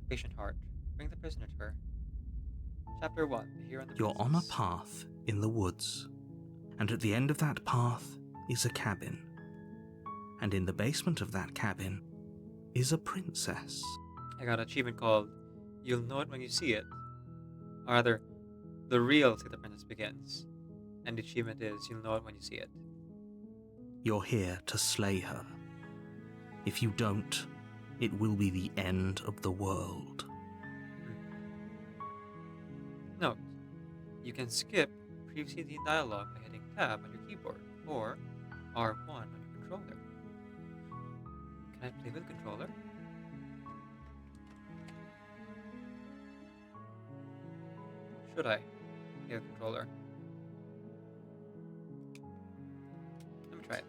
Patient heart, bring the prisoner to her. Chapter 1, The Hero and the You're Princess. on a path in the woods, and at the end of that path is a cabin. And in the basement of that cabin is a princess. I got an achievement called You'll Know It When You See It. Or rather, the real See the Princess begins. And the achievement is You'll Know It When You See It. You're here to slay her. If you don't, it will be the end of the world. Note, you can skip previously the dialogue by hitting Tab on your keyboard, or R1 on your controller. Can I play with the controller? Should I play with the controller? Let me try it.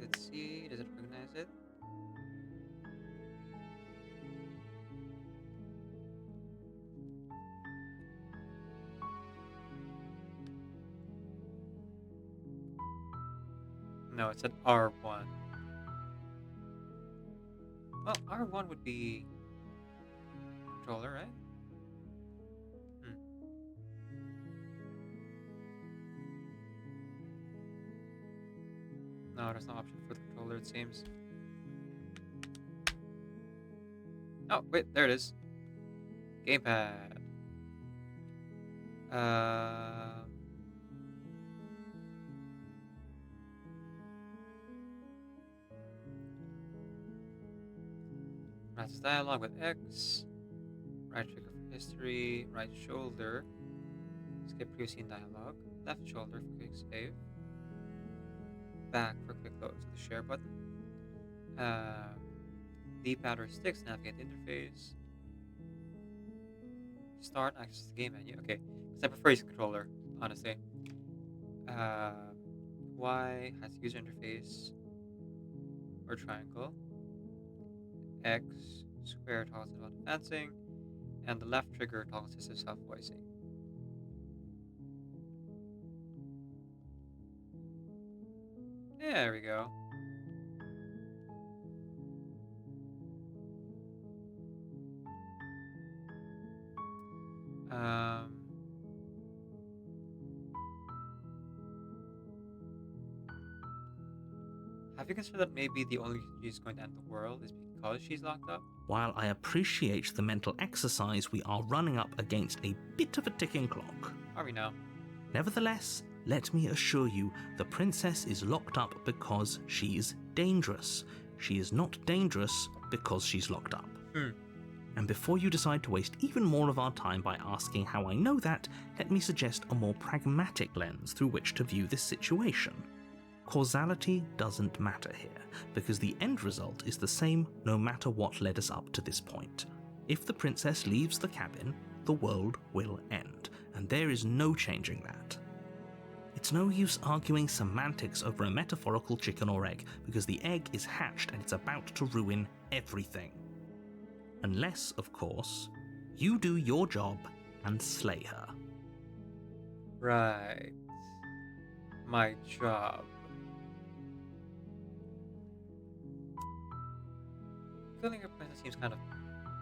Let's see, does it recognize it? No, it said R1. Well, R1 would be controller, right? No, there's no option for the controller, it seems. Oh, wait, there it is. Gamepad. Matches dialogue with X. Right trigger for history. Right shoulder. Skip previous scene dialogue. Left shoulder for quick save. Back for quick load. So the share button. D-pad or sticks to navigate the interface. Start access the game menu. Okay, because I prefer using controller, honestly. Y has user interface or triangle. X square toggles about advancing, and the left trigger toggles assistive self-voicing. There we go. Have you considered that maybe the only reason she's going to end the world is because she's locked up? While I appreciate the mental exercise, we are running up against a bit of a ticking clock. Are we now? Nevertheless, let me assure you, the princess is locked up because she's dangerous. She is not dangerous because she's locked up. And before you decide to waste even more of our time by asking how I know that, let me suggest a more pragmatic lens through which to view this situation. Causality doesn't matter here, because the end result is the same no matter what led us up to this point. If the princess leaves the cabin, the world will end, and there is no changing that. It's no use arguing semantics over a metaphorical chicken or egg, because the egg is hatched and it's about to ruin everything. Unless, of course, you do your job and slay her. Right. My job. Killing a princess seems kind of...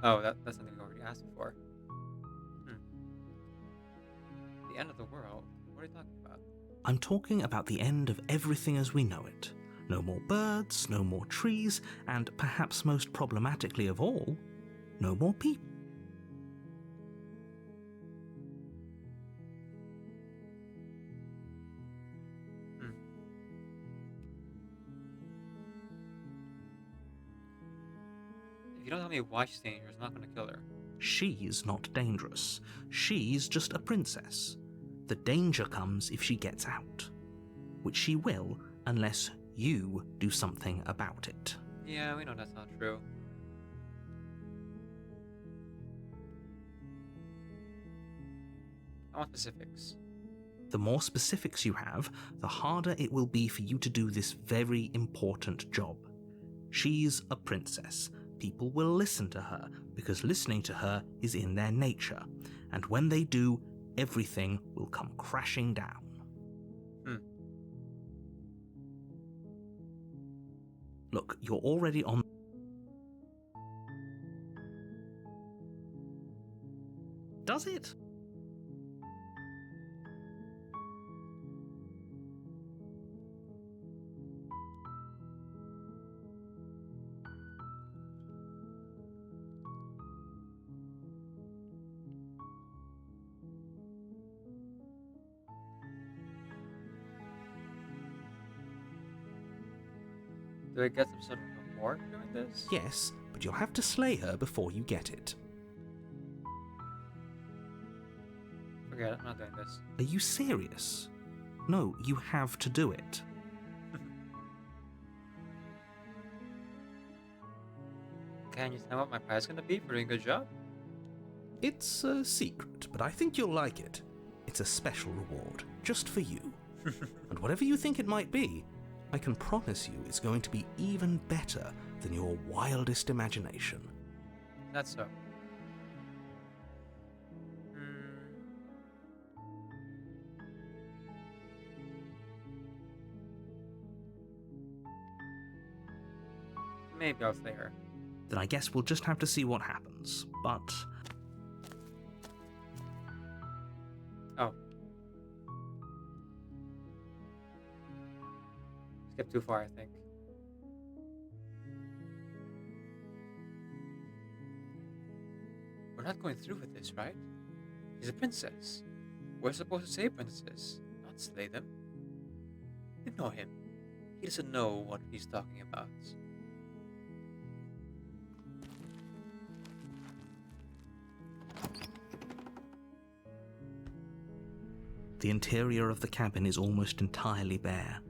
Oh, that's something we already asked before. The end of the world? What are you talking about? I'm talking about the end of everything as we know it. No more birds, no more trees, and perhaps most problematically of all, no more people. If you don't tell me why she's dangerous, I'm not going to kill her. She's not dangerous. She's just a princess. The danger comes if she gets out. Which she will, unless you do something about it. Yeah, we know that's not true. I want specifics. The more specifics you have, the harder it will be for you to do this very important job. She's a princess. People will listen to her, because listening to her is in their nature. and when they do, everything will come crashing down. Look, you're already on... Does it? Do I get some sort of reward doing this? Yes, but you'll have to slay her before you get it. Forget it, I'm not doing this. Are you serious? No, you have to do it. Can you tell me what my prize is going to be for doing a good job? It's a secret, but I think you'll like it. It's a special reward, just for you. And whatever you think it might be, I can promise you it's going to be even better than your wildest imagination. That's so. Maybe I'll slay her. Then I guess we'll just have to see what happens, but... Oh. Skip too far, I think. We're not going through with this, right? She's a princess. We're supposed to save princesses, not slay them. Ignore him. He doesn't know what he's talking about. The interior of the cabin is almost entirely bare.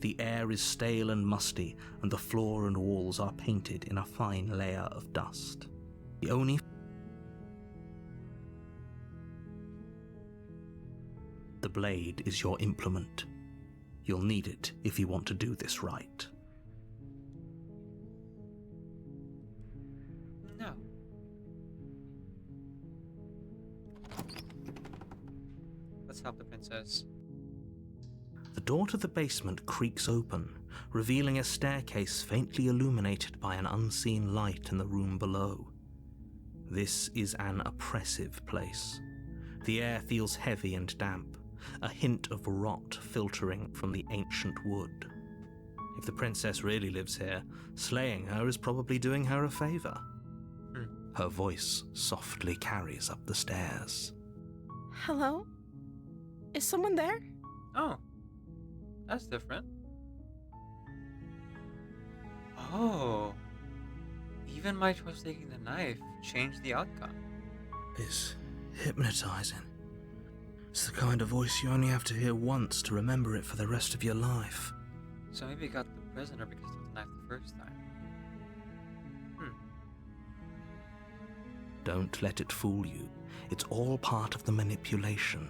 The air is stale and musty, and the floor and walls are painted in a fine layer of dust. The only... The blade is your implement. You'll need it if you want to do this right. No. Let's help the princess. The door to the basement creaks open, revealing a staircase faintly illuminated by an unseen light in the room below. This is an oppressive place. The air feels heavy and damp, a hint of rot filtering from the ancient wood. If the princess really lives here, slaying her is probably doing her a favor. Her voice softly carries up the stairs. Hello? Is someone there? Oh. That's different. Oh. Even my choice taking the knife changed the outcome. It's hypnotizing. It's the kind of voice you only have to hear once to remember it for the rest of your life. So maybe I got the prisoner because I took the knife the first time. Don't let it fool you. It's all part of the manipulation.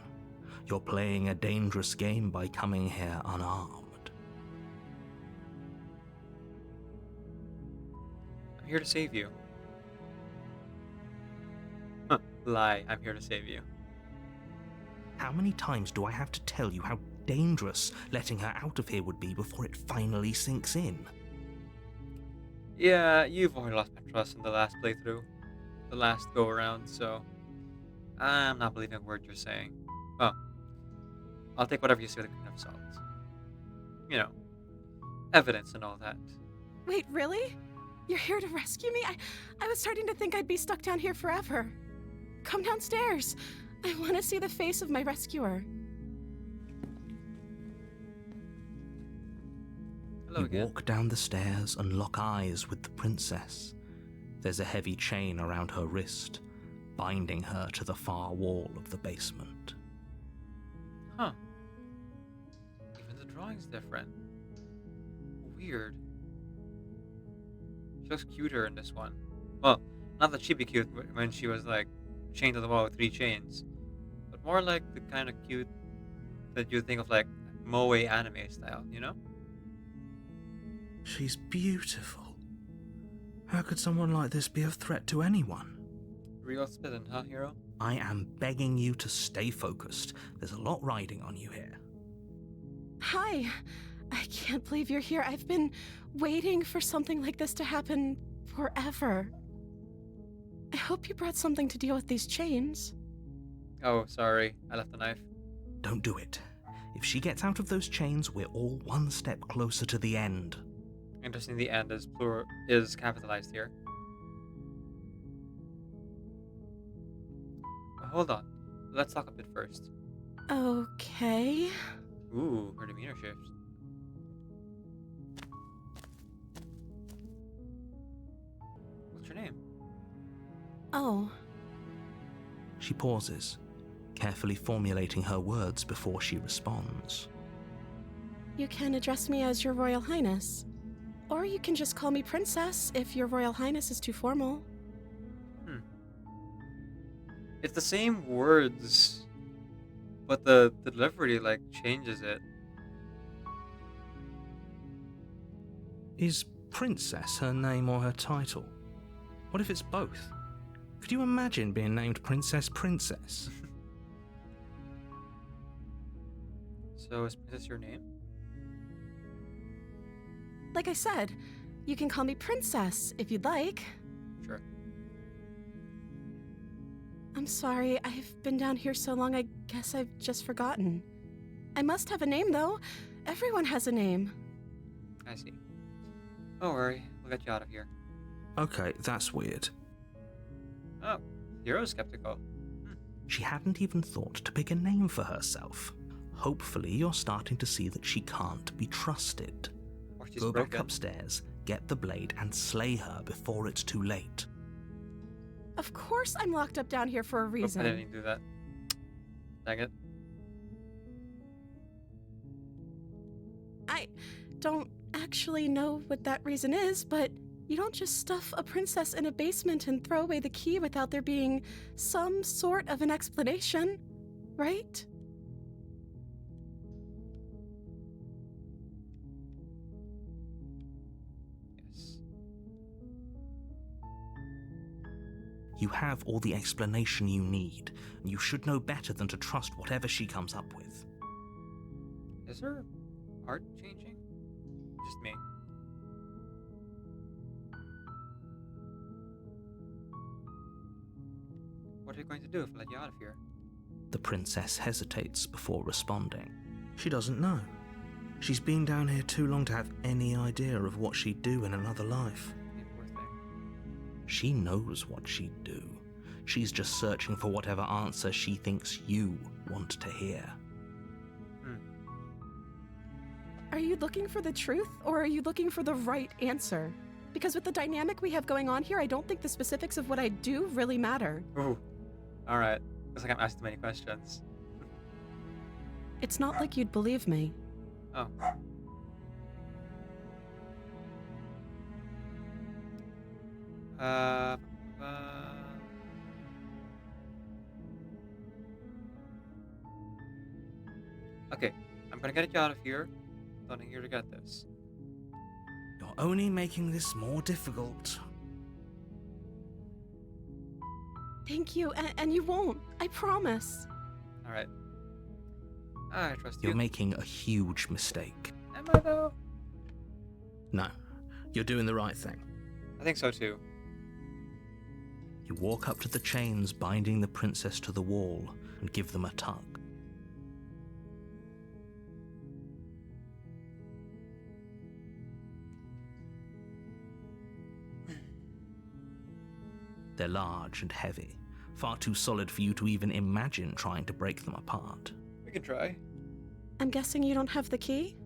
You're playing a dangerous game by coming here unarmed. I'm here to save you. Lie, I'm here to save you. How many times do I have to tell you how dangerous letting her out of here would be before it finally sinks in? Yeah, you've already lost my trust in the last playthrough. The last go-around, so... I'm not believing a word you're saying. Well, I'll take whatever you say with a grain of salt. You know, evidence and all that. Wait, really? You're here to rescue me? I was starting to think I'd be stuck down here forever. Come downstairs. I want to see the face of my rescuer. Hello You again. walk down the stairs and lock eyes with the princess. There's a heavy chain around her wrist, binding her to the far wall of the basement. Huh. Even the drawing's different. Weird. She looks cuter in this one. Well, not that she'd be cute when she was like chained to the wall with 3 chains, but more like the kind of cute that you think of like moe anime style, you know? She's beautiful. How could someone like this be a threat to anyone? Real spittin', huh, hero? I am begging you to stay focused. There's a lot riding on you here. Hi. I can't believe you're here. I've been waiting for something like this to happen forever. I hope you brought something to deal with these chains. Oh, sorry. I left the knife. Don't do it. If she gets out of those chains, we're all one step closer to the end. Interesting, the end is capitalized here. But hold on. Let's talk a bit first. Okay. Ooh, her demeanor shift. What's your name? Oh. She pauses, carefully formulating her words before she responds. You can address me as Your Royal Highness. Or you can just call me Princess if Your Royal Highness is too formal. It's the same words, but the delivery, like, changes it. Is Princess her name or her title? What if it's both? Could you imagine being named Princess Princess? So is Princess your name? Like I said, you can call me Princess if you'd like. Sure. I'm sorry, I've been down here so long I guess I've just forgotten. I must have a name, though. Everyone has a name. I see. Don't worry, we'll get you out of here. Okay, that's weird. Oh, Hero's skeptical. She hadn't even thought to pick a name for herself. Hopefully you're starting to see that she can't be trusted. Or she's Go broken. back upstairs, get the blade, and slay her before it's too late. Of course I'm locked up down here for a Oops, reason. I didn't even do that. Dang it. I don't actually know what that reason is, but you don't just stuff a princess in a basement and throw away the key without there being some sort of an explanation, right? Yes. You have all the explanation you need, and you should know better than to trust whatever she comes up with. Is her art changing? Just me. What are you going to do if I let you out of here? The princess hesitates before responding. She doesn't know. She's been down here too long to have any idea of what she'd do in another life. Yeah, poor thing. She knows what she'd do. She's just searching for whatever answer she thinks you want to hear. Are you looking for the truth, or are you looking for the right answer? Because with the dynamic we have going on here, I don't think the specifics of what I do really matter. Ooh. Alright. Looks like I'm asking too many questions. It's not like you'd believe me. Oh. Uh, Okay, I'm gonna get you out of here. Don't think you regret this. You're only making this more difficult. Thank you, and you won't. I promise. Alright. I trust You're you. making a huge mistake. Am I though? No, you're doing the right thing. I think so too. You walk up to the chains binding the princess to the wall and give them a tug. They're large and heavy, far too solid for you to even imagine trying to break them apart. We can try. I'm guessing you don't have the key?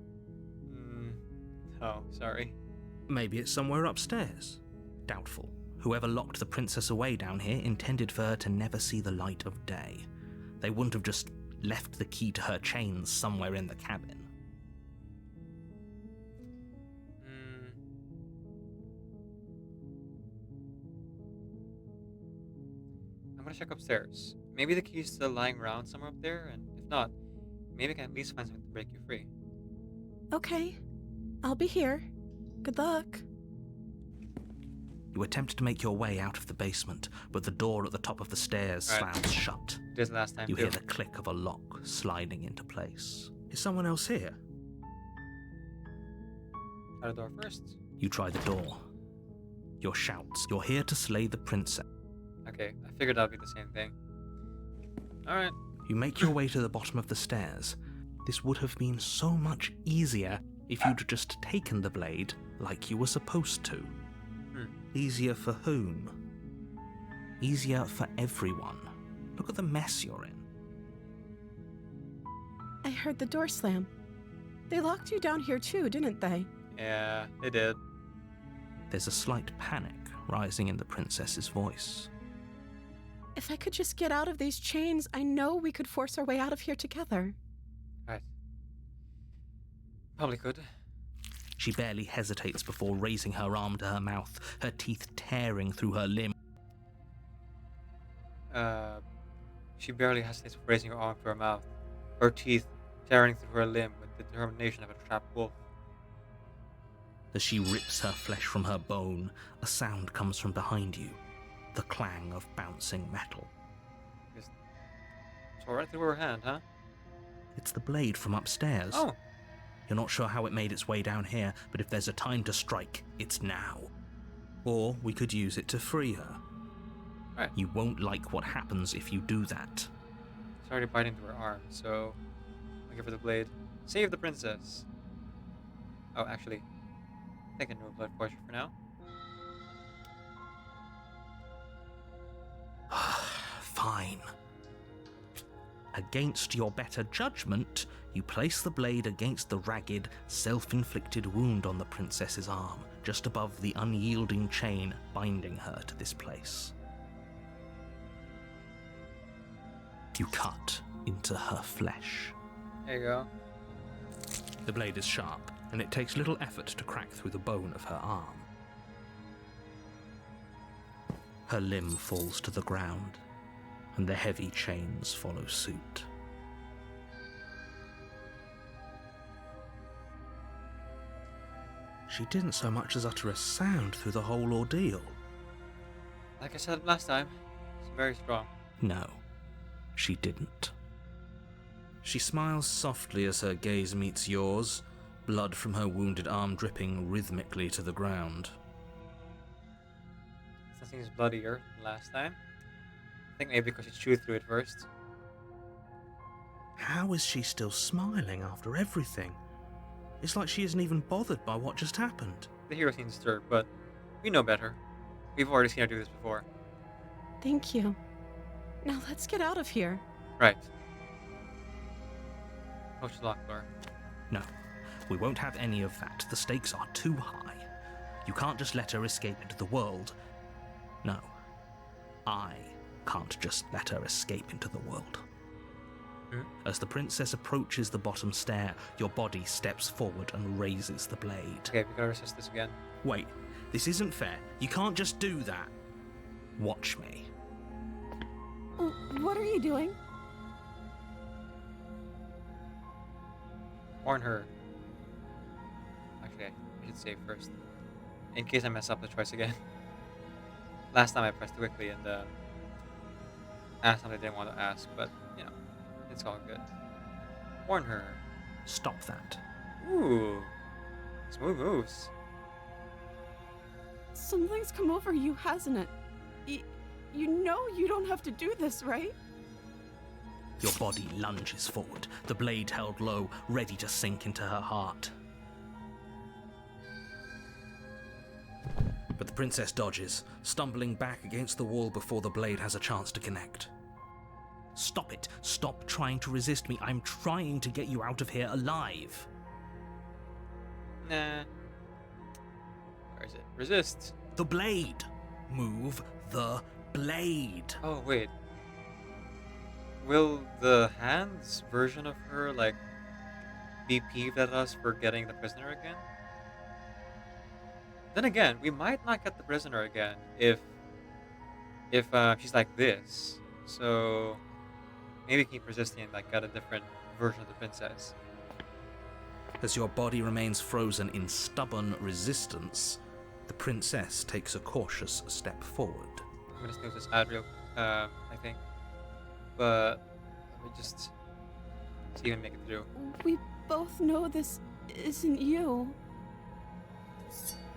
Oh, sorry. Maybe it's somewhere upstairs. Doubtful. Whoever locked the princess away down here intended for her to never see the light of day. They wouldn't have just left the key to her chains somewhere in the cabin. I'm gonna check upstairs. Maybe the key's still lying around somewhere up there, and if not, maybe I can at least find something to break you free. Okay. I'll be here. Good luck. You You attempt to make your way out of the basement, but the door at the top of the stairs slams shut. Did last time You too. hear the click of a lock sliding into place. Is someone else here? Try the door first. You try the door. Your shouts. You're here to slay the princess. Okay, I figured that'd be the same thing. Alright. You make your way to the bottom of the stairs. This would have been so much easier if you'd just taken the blade like you were supposed to. Easier for whom? Easier for everyone. Look at the mess you're in. I heard the door slam. They locked you down here too, didn't they? Yeah, they did. There's a slight panic rising in the princess's voice. If I could just get out of these chains, I know we could force our way out of here together. Right. Probably could. She barely hesitates before raising her arm to her mouth, her teeth tearing through her limb. She barely hesitates for raising her arm to her mouth, her teeth tearing through her limb with the determination of a trapped wolf. As she rips her flesh from her bone, a sound comes from behind you, the clang of bouncing metal. It's all right through her hand, huh? It's the blade from upstairs. Oh. You're not sure how it made its way down here, but if there's a time to strike, it's now. Or we could use it to free her. Right. You won't like what happens if you do that. It's already biting through her arm, so I'll give her the blade. Save the princess. Oh, actually, I can do a blood potion for now. Fine. Against your better judgment, you place the blade against the ragged, self-inflicted wound on the princess's arm, just above the unyielding chain binding her to this place. You cut into her flesh. There you go. The blade is sharp, and it takes little effort to crack through the bone of her arm. Her limb falls to the ground, and the heavy chains follow suit. She didn't so much as utter a sound through the whole ordeal. Like I said last time, it's very strong. No, she didn't. She smiles softly as her gaze meets yours, blood from her wounded arm dripping rhythmically to the ground. This thing is bloodier than last time. I think maybe because she chewed through it first. How is she still smiling after everything? It's like she isn't even bothered by what just happened. The hero seems disturbed, but we know better. We've already seen her do this before. Thank you. Now let's get out of here. Right. Approach the locked door. No, we won't have any of that. The stakes are too high. You can't just let her escape into the world. No, I can't just let her escape into the world. As the princess approaches the bottom stair, your body steps forward and raises the blade. Okay, we gotta resist this again. Wait, this isn't fair. You can't just do that. Watch me. What are you doing? Warn her. Actually, I should save first. In case I mess up the choice again. Last time I pressed quickly and asked something I didn't want to ask, but, you know, it's all good. Warn her. Stop that. Ooh. Smooth moves. Something's come over you, hasn't it? You know you don't have to do this, right? Your body lunges forward, the blade held low, ready to sink into her heart. But the princess dodges, stumbling back against the wall before the blade has a chance to connect. Stop it. Stop trying to resist me. I'm trying to get you out of here alive. Nah. Where is it? Resist. The blade. Move the blade. Oh, wait. Will the hands version of her, like, be peeved at us for getting the prisoner again? Then again, we might not get the prisoner again if she's like this. So maybe keep resisting and like get a different version of the princess. As your body remains frozen in stubborn resistance, The princess takes a cautious step forward. I'm gonna snooze this ad real, I think. But let me just see if I can make it through. We both know this isn't you.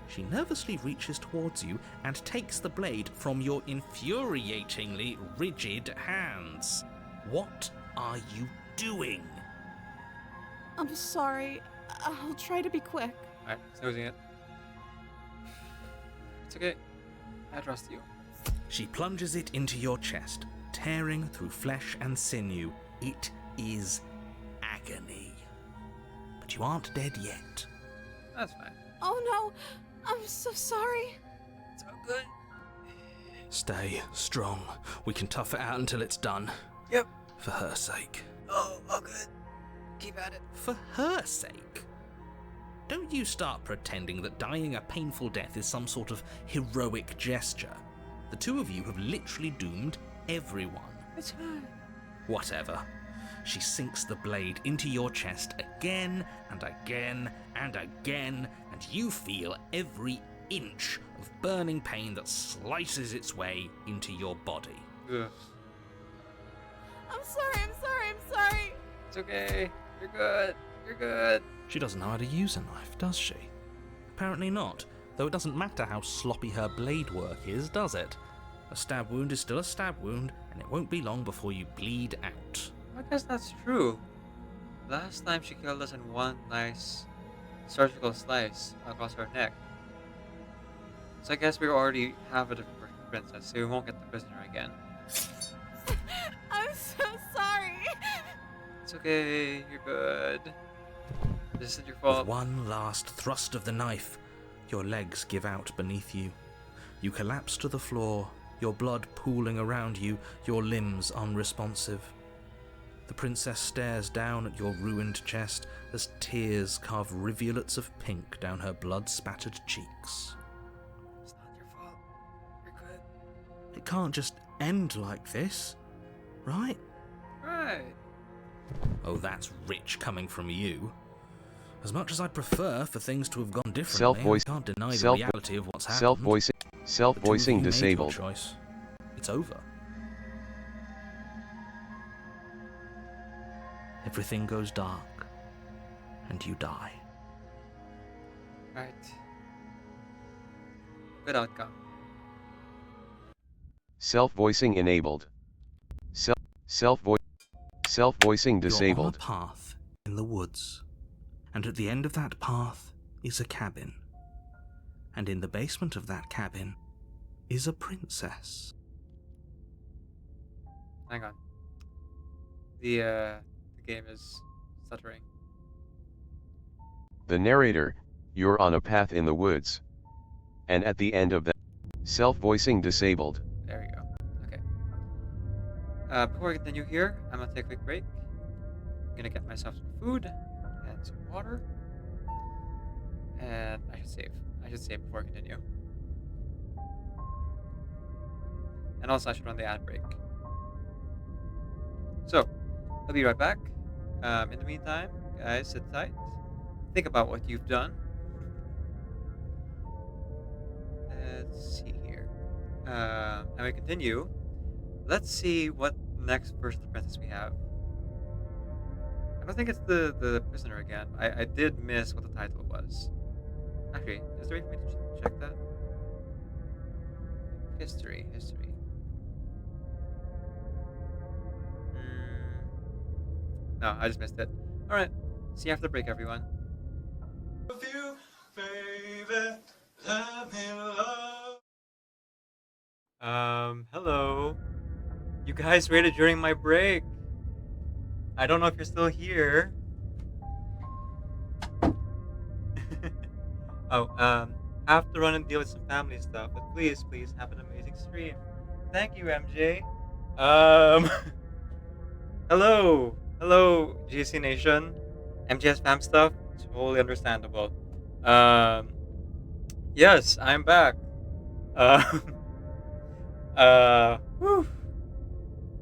She nervously reaches towards you and takes the blade from your infuriatingly rigid hands. What are you doing? I'm sorry. I'll try to be quick. Alright, snoozing it. It's okay. I trust you. She plunges it into your chest, tearing through flesh and sinew. It is agony. But you aren't dead yet. That's fine. Oh no! I'm so sorry. It's all good. Stay strong. We can tough it out until it's done. Yep. For her sake. Oh, all good. Keep at it. For her sake? Don't you start pretending that dying a painful death is some sort of heroic gesture. The two of you have literally doomed everyone. It's fine. Whatever. She sinks the blade into your chest again and again and again, and you feel every inch of burning pain that slices its way into your body. Ugh. I'm sorry. It's okay. You're good. You're good. She doesn't know how to use a knife, does she? Apparently not, though it doesn't matter how sloppy her blade work is, does it? A stab wound is still a stab wound, and it won't be long before you bleed out. I guess that's true. Last time she killed us in one nice surgical slice across her neck. So I guess we already have a different princess, so we won't get the prisoner again. I'm so sorry. It's okay, you're good. This isn't your With fault. one last thrust of the knife, your legs give out beneath you. You collapse to the floor, your blood pooling around you, your limbs unresponsive. The princess stares down at your ruined chest as tears carve rivulets of pink down her blood-spattered cheeks. It's not your fault. You're good. It can't just end like this, right? Right. Oh, that's rich coming from you. As much as I'd prefer for things to have gone differently, Self-voice- I can't deny the self- reality of what's happened. Self-voicing The two of self-voicing you made your disabled. choice. It's over. Everything goes dark, and you die. Right. Good outcome. Self-voicing enabled. Self-voicing disabled. You're on a path in the woods, and at the end of that path is a cabin. And in the basement of that cabin is a princess. Hang on. The game is stuttering. The narrator, you're on a path in the woods. And at the end of that, self-voicing disabled. There you go. Okay. Before we continue here, I'm gonna take a quick break. I'm gonna get myself some food and some water. And I should save before I continue. And also I should run the ad break. So, I'll be right back. In the meantime, guys, sit tight. Think about what you've done. Let's see here. And we continue. Let's see what next version of the princess we have. I don't think it's the prisoner again. I did miss what the title was. Actually, is there a way for me to check that? History. No, I just missed it. Alright, see you after the break, everyone. Hello. You guys waited during my break. I don't know if you're still here. I have to run and deal with some family stuff, but please have an amazing stream. Thank you, MJ. Hello, GC Nation. MJ fam stuff, totally understandable. Yes, I'm back. Whew.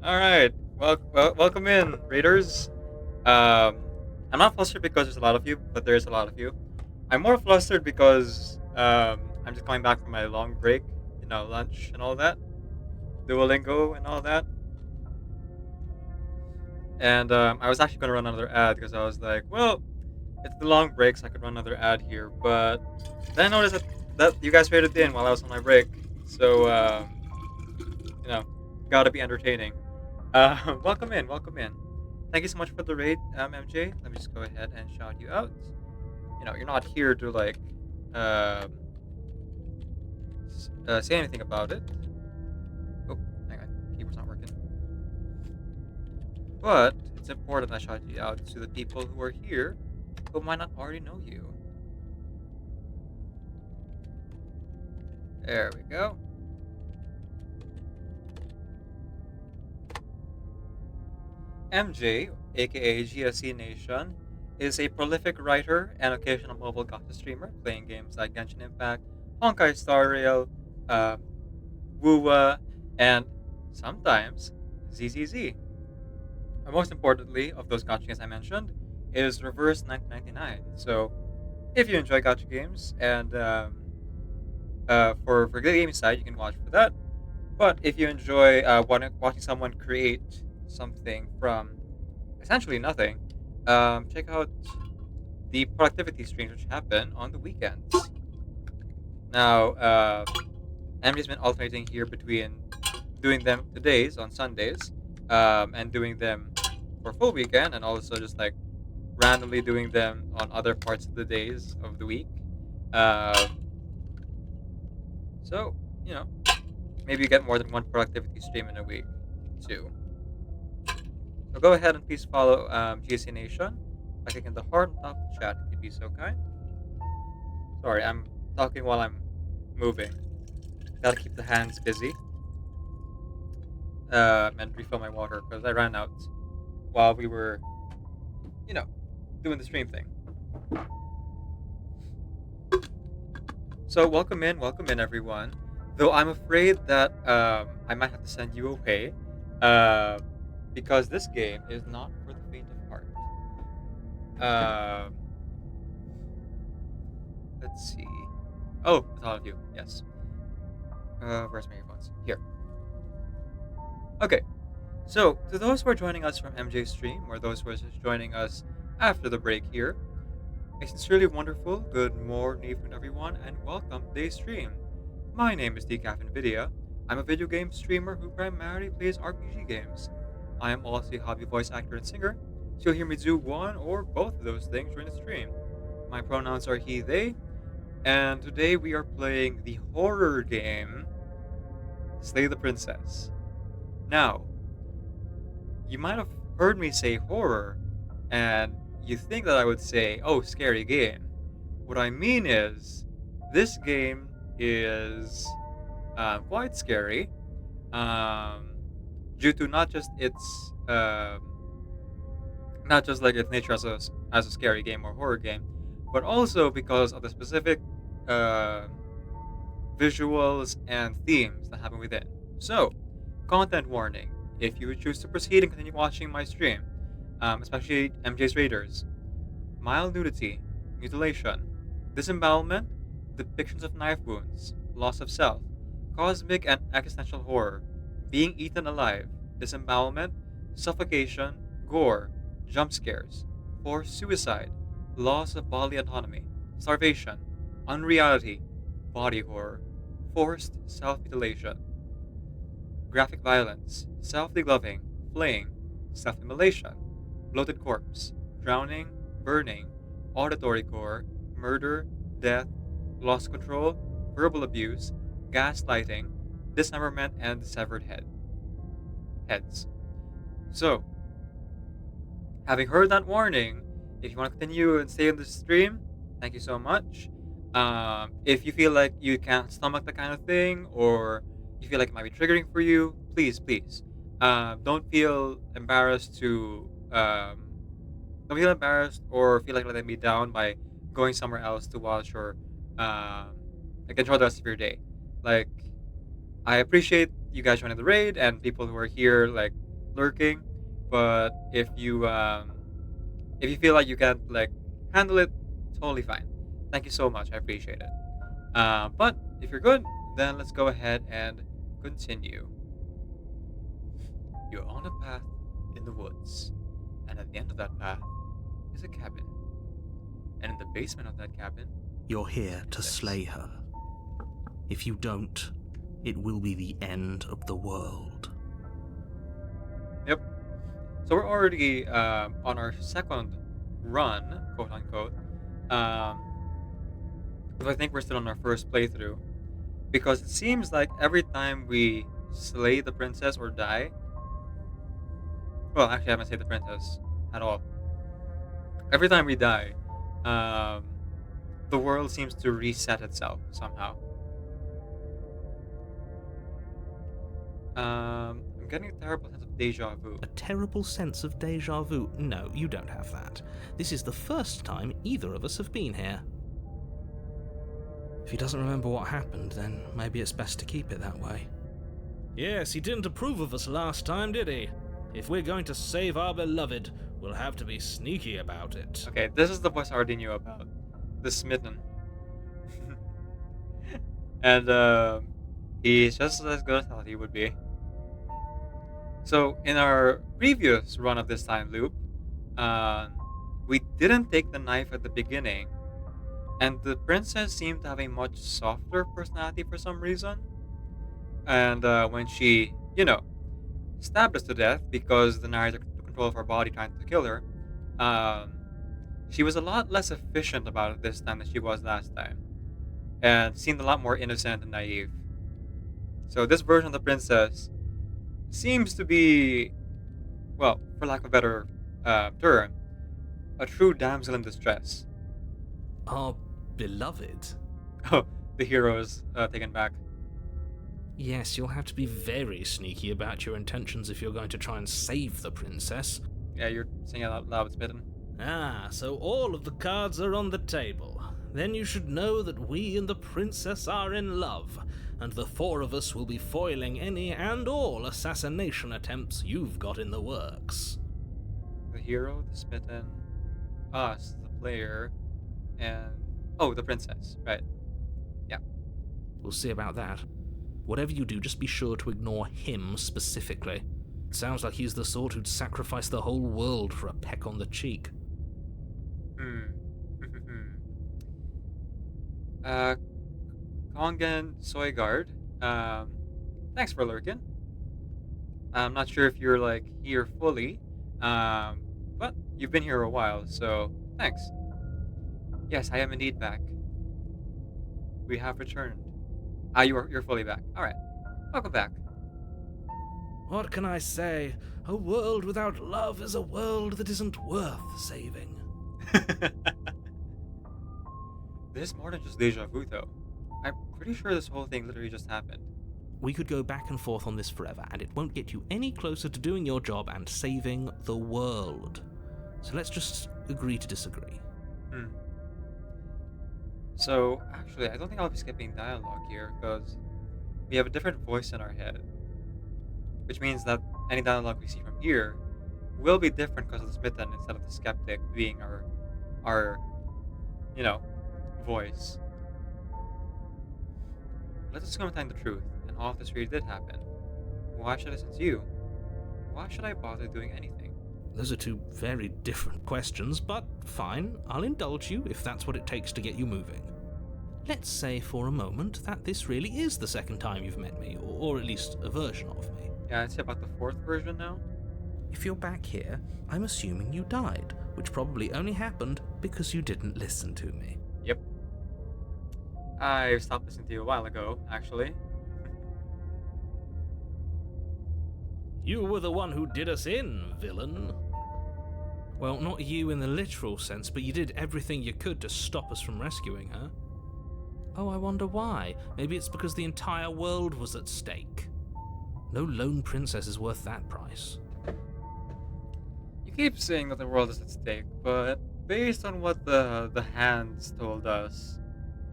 All right, welcome in, Raiders. I'm not flustered because there's a lot of you, but there's a lot of you. I'm more flustered because I'm just coming back from my long break, lunch and all that, Duolingo and all that. And I was actually gonna run another ad because I was like, well, it's the long break, so I could run another ad here. But then I noticed that you guys traded in while I was on my break, so you know, gotta be entertaining. Welcome in, welcome in. Thank you so much for the raid, MJ. Let me just go ahead and shout you out. You're not here to like um say anything about it. Oh, hang on, keyboard's not working. But it's important I shout you out to the people who are here who might not already know you. There we go. MJ, aka GSC Nation, is a prolific writer and occasional mobile gacha streamer playing games like Genshin Impact, Honkai Star Rail, uh, Wuwa, and sometimes ZZZ. And most importantly, of those gacha games I mentioned, is Reverse 1999. So, if you enjoy gacha games and for the gaming side, you can watch for that. But if you enjoy watching someone create something from essentially nothing, check out the productivity streams which happen on the weekends. Now, Emily's been alternating here between doing them the days on Sundays, and doing them for full weekend, and also just like randomly doing them on other parts of the days of the week. Um, so you know, maybe you get more than one productivity stream in a week, too. So go ahead and please follow GSC Nation by clicking the heart on top of the chat if you'd be so kind. Sorry, I'm talking while I'm moving. Gotta keep the hands busy. And refill my water because I ran out while we were, doing the stream thing. So welcome in everyone. Though I'm afraid that I might have to send you away, because this game is not for the faint of heart. Let's see. Oh, it's all of you. Yes. Where's my earphones? Here. Okay. So, to those who are joining us from MJ's stream, or those who are just joining us after the break here, a sincerely wonderful good morning, evening, everyone, and welcome to today's stream. My name is Decaf NVIDIA. I'm a video game streamer who primarily plays RPG games. I am also a hobby voice actor and singer, so you'll hear me do one or both of those things during the stream. My pronouns are he, they, and today we are playing the horror game Slay the Princess. Now, you might have heard me say horror, and you think that I would say, oh, scary game. What I mean is, this game is quite scary, due to not just its not just like its nature as a scary game or horror game, but also because of the specific visuals and themes that happen within. So, content warning: if you choose to proceed and continue watching my stream, especially MJ's Raiders, mild nudity, mutilation, disembowelment, depictions of knife wounds, loss of self, cosmic and existential horror, being eaten alive, disembowelment, suffocation, gore, jumpscares, forced suicide, loss of bodily autonomy, starvation, unreality, body horror, forced self-mutilation, graphic violence, self-degloving, flaying, self-immolation, bloated corpse, drowning, burning, auditory gore, murder, death, loss of control, verbal abuse, gaslighting, dismemberment, and severed heads. So, having heard that warning, if you want to continue and stay in the stream, thank you so much. If you feel like you can't stomach the kind of thing, or you feel like it might be triggering for you, please, don't feel embarrassed to don't feel embarrassed or feel like letting me down by going somewhere else to watch or like enjoy the rest of your day. Like, I appreciate you guys joining the raid and people who are here like lurking, but if you feel like you can't like handle it, totally fine. Thank you so much. I appreciate it. But if you're good, then let's go ahead and continue. You're on a path in the woods, and at the end of that path is a cabin. And in the basement of that cabin, You're here to slay her. If you don't, it will be the end of the world. Yep. So we're already on our second run, quote unquote. But I think we're still on our first playthrough. Because it seems like every time we slay the princess or die. Well, actually, I haven't slayed the princess at all. Every time we die, the world seems to reset itself somehow. I'm getting a terrible sense of deja vu. A terrible sense of deja vu? No, you don't have that. This is the first time either of us have been here. If he doesn't remember what happened, then maybe it's best to keep it that way. Yes, he didn't approve of us last time, did he? If we're going to save our beloved, we'll have to be sneaky about it. Okay, this is the voice I already knew about. The Smitten. And he's just as good as I thought he would be. So in our previous run of this time loop, we didn't take the knife at the beginning, and the princess seemed to have a much softer personality for some reason. And when she, stabbed us to death because the narrator took control of her body trying to kill her, she was a lot less efficient about it this time than she was last time, and seemed a lot more innocent and naive. So this version of the princess seems to be, well, for lack of a better term, a true damsel in distress. Our beloved? Oh, the hero is taken back. Yes, you'll have to be very sneaky about your intentions if you're going to try and save the princess. Yeah, you're saying it out loud, Smitten. Ah, so all of the cards are on the table. Then you should know that we and the princess are in love, and the four of us will be foiling any and all assassination attempts you've got in the works. The hero, the Smitten, us, the player, and... oh, the princess, right. Yeah. We'll see about that. Whatever you do, just be sure to ignore him specifically. It sounds like he's the sort who'd sacrifice the whole world for a peck on the cheek. Kongen Soygard, thanks for lurking. I'm not sure if you're, here fully, but you've been here a while, so thanks. Yes, I am indeed back. We have returned. You're fully back. Alright. Welcome back. What can I say? A world without love is a world that isn't worth saving. This is more than just deja vu, though. I'm pretty sure this whole thing literally just happened. We could go back and forth on this forever, and it won't get you any closer to doing your job and saving the world. So let's just agree to disagree. So, actually, I don't think I'll be skipping dialogue here, because we have a different voice in our head. Which means that any dialogue we see from here will be different because of the Smitten instead of the skeptic being our voice. Let's assume I'm telling the truth, and all of this really did happen. Why should I listen to you? Why should I bother doing anything? Those are two very different questions, but fine, I'll indulge you if that's what it takes to get you moving. Let's say for a moment that this really is the second time you've met me, or at least a version of me. Yeah, I'd say about the fourth version now. If you're back here, I'm assuming you died, which probably only happened because you didn't listen to me. Yep. I stopped listening to you a while ago, actually. You were the one who did us in, villain. Well, not you in the literal sense, but you did everything you could to stop us from rescuing her. Oh, I wonder why. Maybe it's because the entire world was at stake. No lone princess is worth that price. You keep saying that the world is at stake, but based on what the hands told us...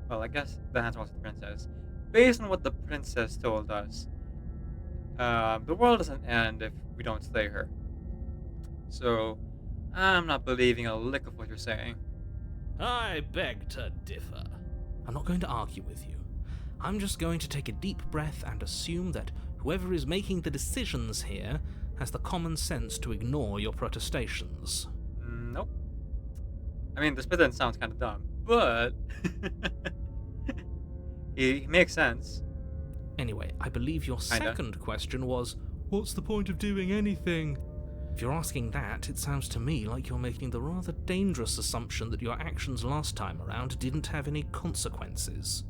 Well, I guess the hands was the princess. Based on what the princess told us, the world doesn't end if we don't slay her. So, I'm not believing a lick of what you're saying. I beg to differ. I'm not going to argue with you. I'm just going to take a deep breath and assume that whoever is making the decisions here has the common sense to ignore your protestations. Nope. I mean, the Smithson sounds kind of dumb, but he makes sense. Anyway, I believe your second question was, what's the point of doing anything? If you're asking that, it sounds to me like you're making the rather dangerous assumption that your actions last time around didn't have any consequences.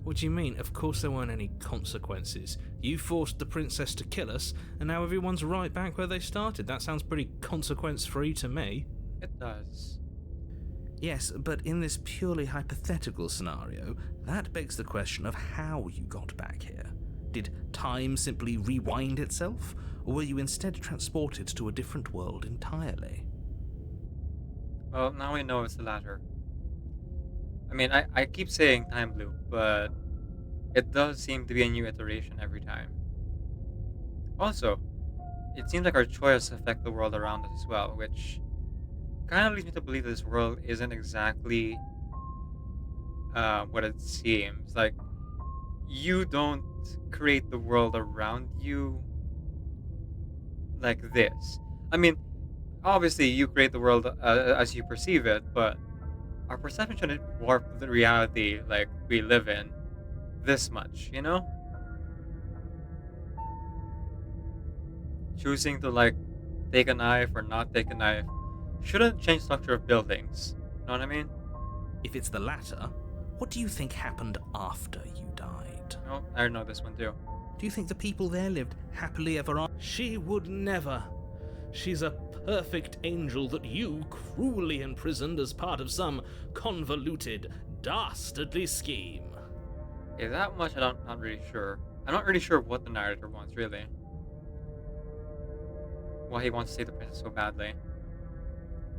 What do you mean? Of course there weren't any consequences. You forced the princess to kill us, and now everyone's right back where they started. That sounds pretty consequence-free to me. It does. Yes, but in this purely hypothetical scenario, that begs the question of how you got back here. Did time simply rewind itself, or were you instead transported to a different world entirely? Well, now we know it's the latter. I mean, I keep saying time loop, but it does seem to be a new iteration every time. Also, it seems like our choices affect the world around us as well, which kind of leads me to believe that this world isn't exactly what it seems. Like, you don't create the world around you like this. I mean, obviously you create the world as you perceive it, but our perception shouldn't warp the reality like we live in this much, you know? Choosing to like take a knife or not take a knife shouldn't change structure of buildings. Know what I mean? If it's the latter, what do you think happened after you died? Oh, I know this one too. Do you think the people there lived happily ever after? She would never. She's a perfect angel that you cruelly imprisoned as part of some convoluted, dastardly scheme. Okay, that much I'm not really sure. I'm not really sure what the narrator wants, really. Why he wants to save the princess so badly.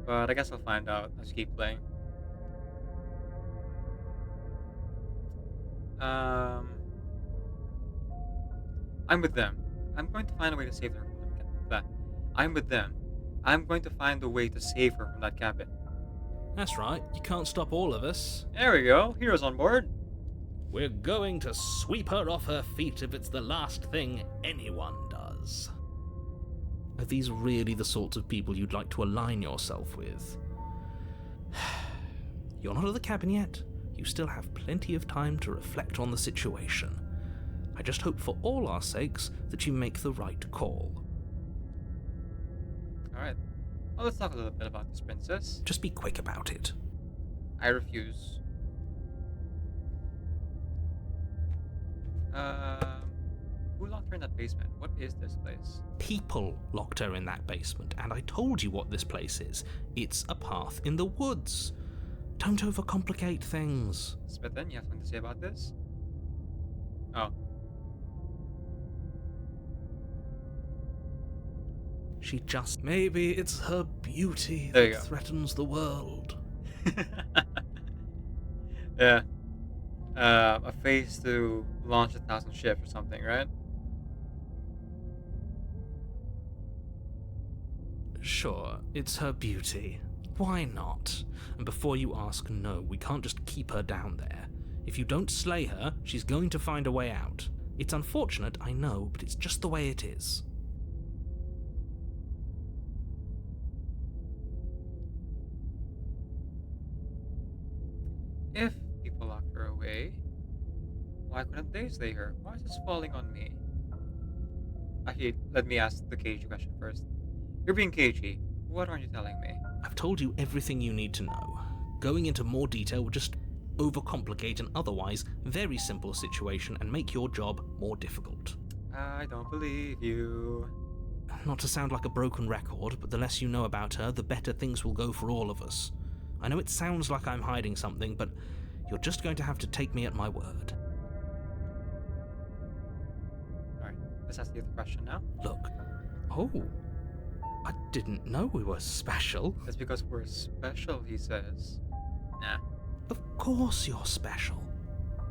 But I guess I'll find out as we keep playing. I'm with them. I'm going to find a way to save her from that. I'm with them. I'm going to find a way to save her from that cabin. That's right, you can't stop all of us. There we go. Heroes on board. We're going to sweep her off her feet if it's the last thing anyone does. Are these really the sorts of people you'd like to align yourself with? You're not at the cabin yet. You still have plenty of time to reflect on the situation. I just hope for all our sakes that you make the right call. Alright. Well, let's talk a little bit about this princess. Just be quick about it. I refuse. Who locked her in that basement? What is this place? People locked her in that basement, and I told you what this place is. It's a path in the woods. Don't overcomplicate things. Smithson, you have something to say about this? Oh. She just... Maybe it's her beauty There you that go. threatens the world. Yeah. A face to launch 1,000 ships or something, right? Sure, it's her beauty. Why not? And before you ask, no, we can't just keep her down there. If you don't slay her, she's going to find a way out. It's unfortunate, I know, but it's just the way it is. If people locked her away, why couldn't they slay her? Why is this falling on me? Actually, let me ask the cagey question first. You're being cagey. What aren't you telling me? I've told you everything you need to know. Going into more detail would just overcomplicate an otherwise very simple situation and make your job more difficult. I don't believe you. Not to sound like a broken record, but the less you know about her, the better things will go for all of us. I know it sounds like I'm hiding something, but you're just going to have to take me at my word. Alright, let's ask the other question now. Look. Oh. I didn't know we were special. That's because we're special, he says. Nah. Of course you're special.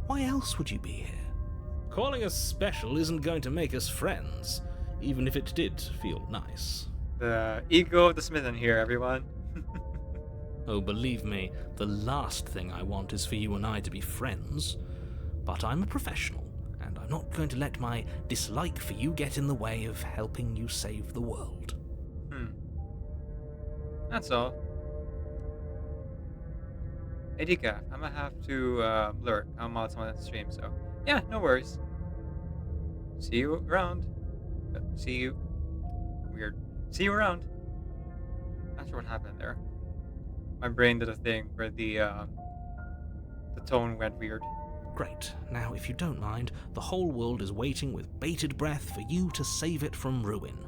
Why else would you be here? Calling us special isn't going to make us friends, even if it did feel nice. The ego of the Smithson here, everyone. Oh, believe me, the last thing I want is for you and I to be friends. But I'm a professional, and I'm not going to let my dislike for you get in the way of helping you save the world. That's all. Hey Decaf, I'm gonna have to lurk. I'm on someone that stream, so yeah, no worries. See you around. See you. Weird. See you around. Not sure what happened there. My brain did a thing where the tone went weird. Great. Now, if you don't mind, the whole world is waiting with bated breath for you to save it from ruin.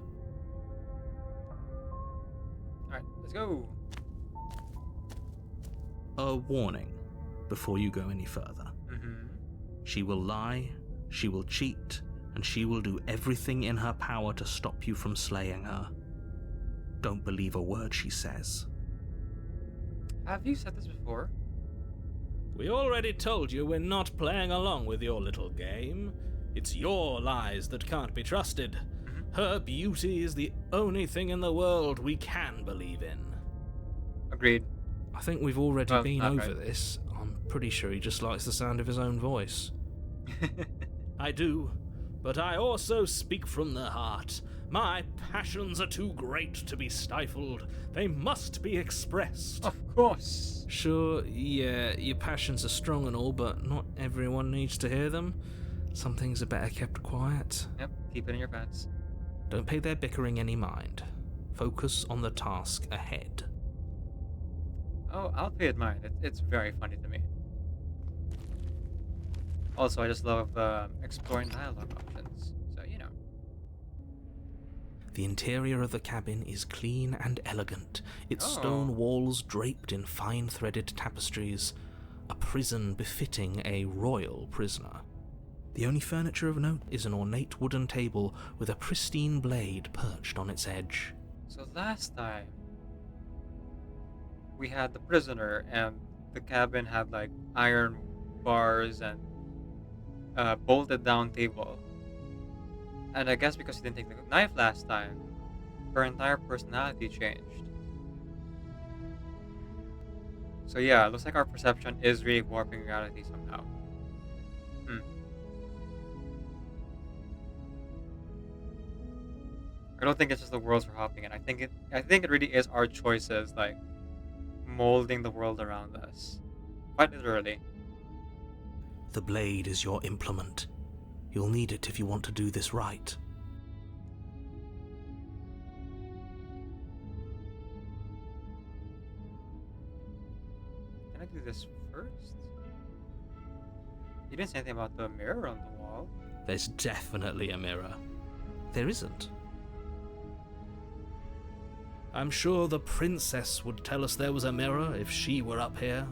Alright, let's go. A warning before you go any further. She will lie, she will cheat, and she will do everything in her power to stop you from slaying her. Don't believe a word she says. Have you said this before? We already told you we're not playing along with your little game. It's your lies that can't be trusted. Her beauty is the only thing in the world we can believe in. Agreed. I think we've already been not over right. this. I'm pretty sure he just likes the sound of his own voice. I do, but I also speak from the heart. My passions are too great to be stifled. They must be expressed. Of course. Sure, yeah, your passions are strong and all, but not everyone needs to hear them. Some things are better kept quiet. Yep, keep it in your pants. Don't pay their bickering any mind. Focus on the task ahead. Oh, I'll pay it mine. It's very funny to me. Also, I just love exploring dialogue options. So, you know. The interior of the cabin is clean and elegant, its Oh. stone walls draped in fine threaded tapestries, a prison befitting a royal prisoner. The only furniture of note is an ornate wooden table with a pristine blade perched on its edge. So last time, we had the prisoner, and the cabin had like iron bars and bolted down table. And I guess because he didn't take the knife last time, her entire personality changed. So yeah, it looks like our perception is really warping reality somehow. I don't think it's just the worlds we're hopping in. I think it really is our choices, like molding the world around us. Quite literally. The blade is your implement. You'll need it if you want to do this right. Can I do this first? You didn't say anything about the mirror on the wall. There's definitely a mirror. There isn't. I'm sure the princess would tell us there was a mirror if she were up here.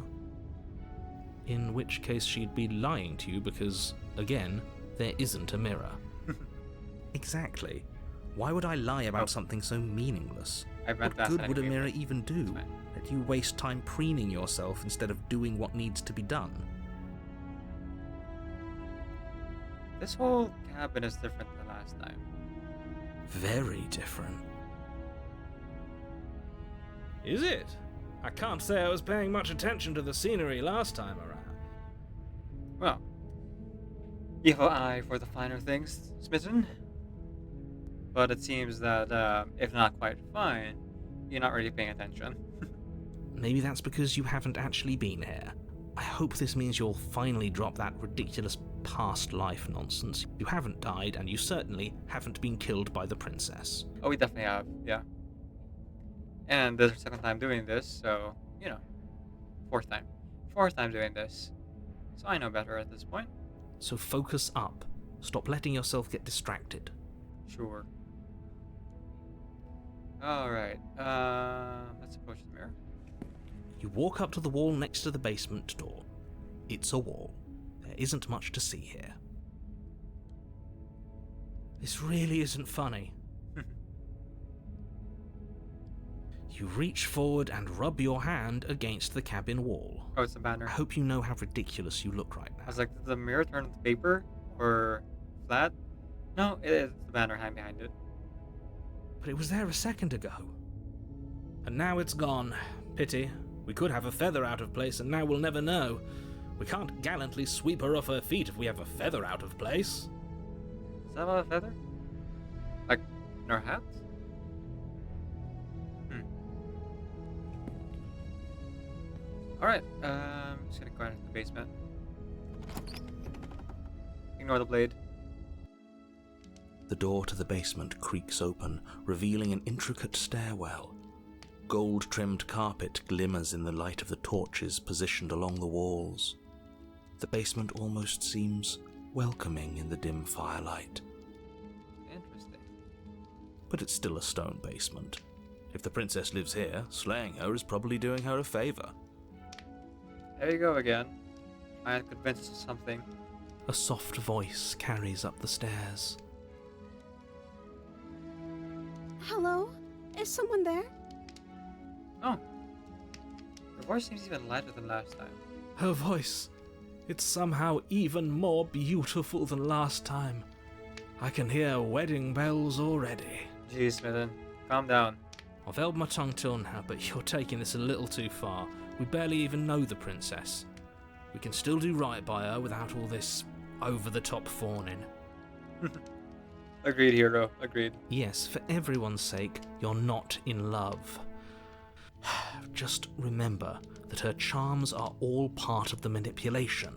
In which case she'd be lying to you because, again, there isn't a mirror. Exactly. Why would I lie about something so meaningless? I meant What that good would a anyway, mirror but even do? it's fine. Let you waste time preening yourself instead of doing what needs to be done. This whole cabin is different than last time. Very different. Is it? I can't say I was paying much attention to the scenery last time around. Well, evil eye for the finer things, smitten. But it seems that, if not quite fine, you're not really paying attention. Maybe that's because you haven't actually been here. I hope this means you'll finally drop that ridiculous past life nonsense. You haven't died, and you certainly haven't been killed by the princess. Oh, we definitely have, yeah. And this is the second time doing this, so, you know. Fourth time doing this. So I know better at this point. So focus up. Stop letting yourself get distracted. Sure. Alright, let's approach the mirror. You walk up to the wall next to the basement door. It's a wall. There isn't much to see here. This really isn't funny. You reach forward and rub your hand against the cabin wall. Oh, it's a banner. I hope you know how ridiculous you look right I now. was like, did the mirror turn to paper? Or flat? No, it is the banner hanging behind it. But it was there a second ago. And now it's gone. Pity. We could have a feather out of place, and now we'll never know. We can't gallantly sweep her off her feet if we have a feather out of place. Is that not a feather? Like in our hat? Alright, just gonna go into the basement. Ignore the blade. The door to the basement creaks open, revealing an intricate stairwell. Gold-trimmed carpet glimmers in the light of the torches positioned along the walls. The basement almost seems welcoming in the dim firelight. Interesting. But it's still a stone basement. If the princess lives here, slaying her is probably doing her a favor. There you go again. I am convinced of something. A soft voice carries up the stairs. Hello? Is someone there? Oh. Her voice seems even lighter than last time. Her voice. It's somehow even more beautiful than last time. I can hear wedding bells already. Jeez, Smitten. Calm down. I've held my tongue till now, but you're taking this a little too far. We barely even know the princess. We can still do right by her without all this over-the-top fawning. Agreed, hero. Agreed. Yes, for everyone's sake, you're not in love. Just remember that her charms are all part of the manipulation.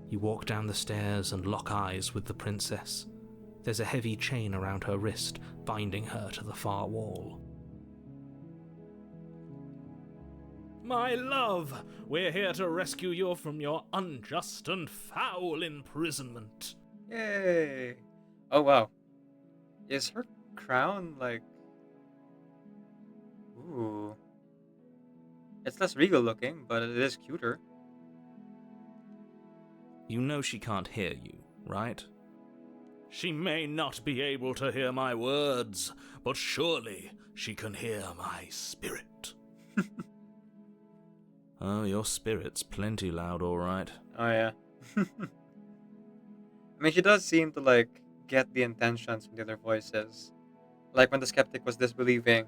You walk down the stairs and lock eyes with the princess. There's a heavy chain around her wrist, binding her to the far wall. My love, we're here to rescue you from your unjust and foul imprisonment. Yay! Oh wow. Is her crown like... Ooh. It's less regal looking, but it is cuter. You know she can't hear you, right? She may not be able to hear my words, but surely she can hear my spirit. Oh, your spirit's plenty loud, all right. Oh yeah. I mean, she does seem to like get the intentions from the other voices. Like when the skeptic was disbelieving,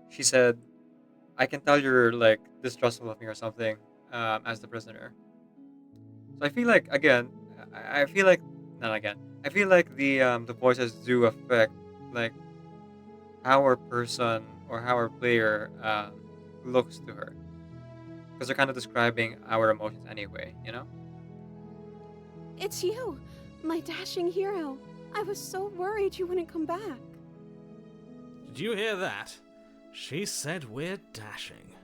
she said, "I can tell you're like distrustful of me or something," as the prisoner. So I feel like again, I feel like not again. I feel like the voices do affect like how our person or how our player looks to her, because they're kind of describing our emotions anyway, you know? It's you, my dashing hero. I was so worried you wouldn't come back. Did you hear that? She said we're dashing.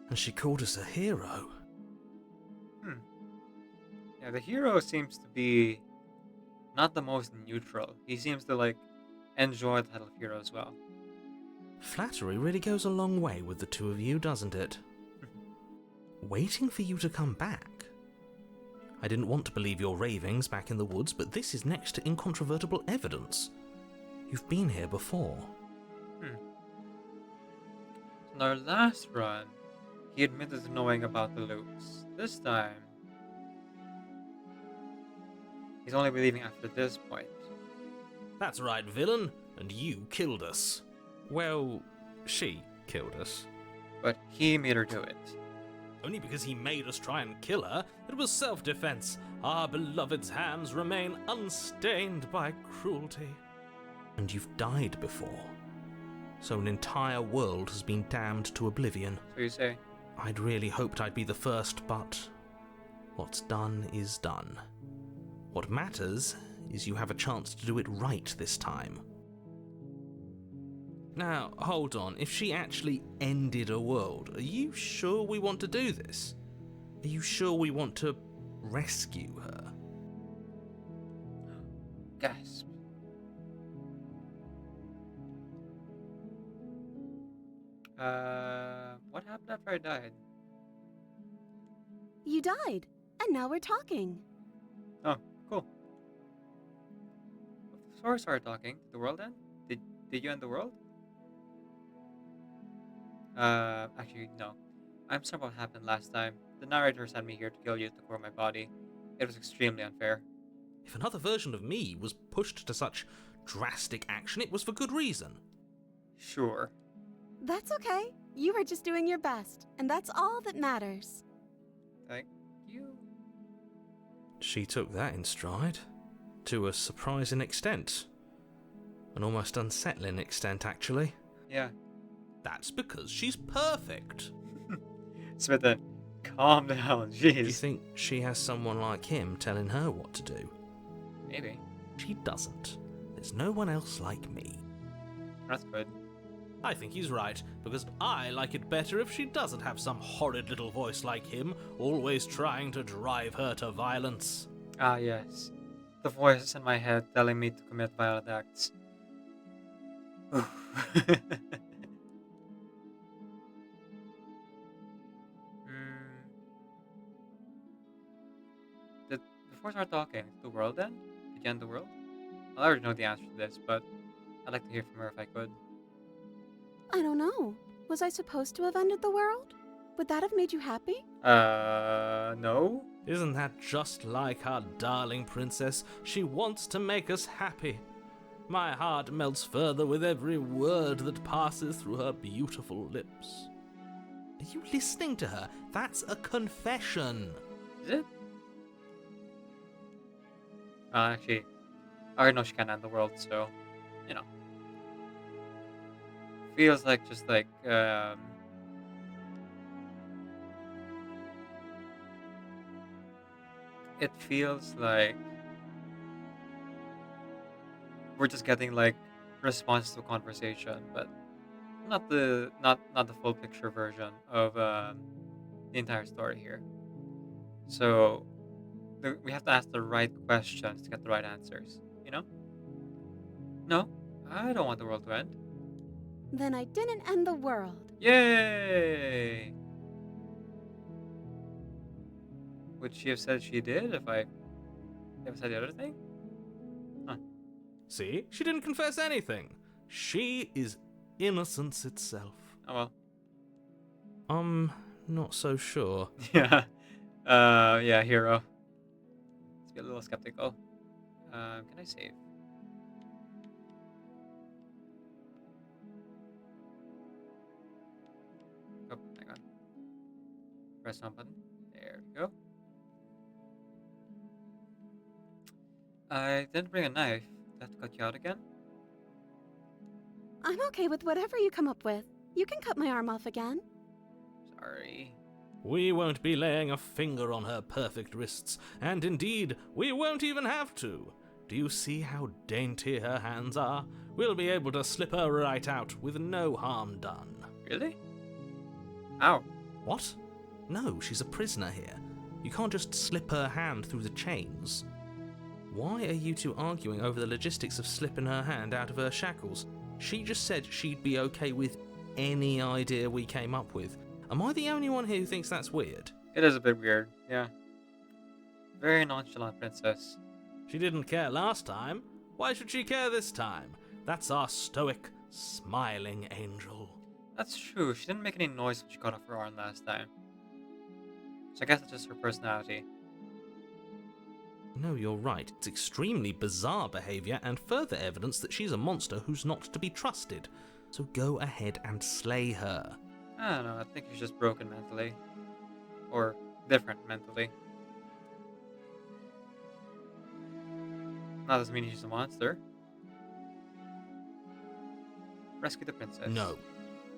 And she called us a hero. Yeah, the hero seems to be not the most neutral. He seems to like enjoy the title of hero as well. Flattery really goes a long way with the two of you, doesn't it? Waiting for you to come back. I didn't want to believe your ravings back in the woods, but this is next to incontrovertible evidence. You've been here before. In our last run, he admitted to knowing about the loops. This time, he's only believing after this point. That's right, villain, and you killed us. Well, she killed us. But he made her do it. Only because he made us try and kill her. It was self-defense. Our beloved's hands remain unstained by cruelty. And you've died before. So an entire world has been damned to oblivion. So you say? I'd really hoped I'd be the first, but what's done is done. What matters is you have a chance to do it right this time. Now, hold on. If she actually ended a world, are you sure we want to do this? Are you sure we want to rescue her? Gasp. What happened after I died? You died, and now we're talking. Oh, cool. Before we started talking, did the world end? Did you end the world? Actually, no. I'm sorry what happened last time. The narrator sent me here to kill you to core my body. It was extremely unfair. If another version of me was pushed to such drastic action, it was for good reason. Sure. That's okay. You were just doing your best, and that's all that matters. Thank you. She took that in stride. To a surprising extent. An almost unsettling extent, actually. Yeah. That's because she's perfect. Smitten, calm down. Jeez. Do you think she has someone like him telling her what to do? Maybe. She doesn't. There's no one else like me. That's good. I think he's right, because I like it better if she doesn't have some horrid little voice like him, always trying to drive her to violence. Ah, yes. The voices in my head telling me to commit violent acts. Before I start talking, the world end? Did you end the world? I already know the answer to this, but I'd like to hear from her if I could. I don't know. Was I supposed to have ended the world? Would that have made you happy? No? Isn't that just like our darling princess? She wants to make us happy. My heart melts further with every word that passes through her beautiful lips. Are you listening to her? That's a confession. Is it? Actually, I already know she can't end the world, so, you know. Feels like just like, it feels like we're just getting like response to a conversation, but not the full picture version of the entire story here. So we have to ask the right questions to get the right answers. You know? No, I don't want the world to end. Then I didn't end the world. Yay! Would she have said she did if I ever said the other thing? Huh. See? She didn't confess anything. She is innocence itself. Oh well. I'm not so sure. Yeah. Yeah, hero. Let's be a little skeptical. Can I save? Oh, hang on. Press on button. There we go. I didn't bring a knife. Did I have to cut you out again? I'm okay with whatever you come up with. You can cut my arm off again. Sorry. We won't be laying a finger on her perfect wrists, and indeed, we won't even have to. Do you see how dainty her hands are? We'll be able to slip her right out with no harm done. Really? Ow. What? No, she's a prisoner here. You can't just slip her hand through the chains. Why are you two arguing over the logistics of slipping her hand out of her shackles? She just said she'd be okay with any idea we came up with. Am I the only one here who thinks that's weird? It is a bit weird, yeah. Very nonchalant princess. She didn't care last time. Why should she care this time? That's our stoic, smiling angel. That's true. She didn't make any noise when she cut off her arm last time. So I guess it's just her personality. No, you're right. It's extremely bizarre behaviour and further evidence that she's a monster who's not to be trusted. So go ahead and slay her. I don't know. I think she's just broken mentally. Or different mentally. That doesn't mean she's a monster. Rescue the princess. No.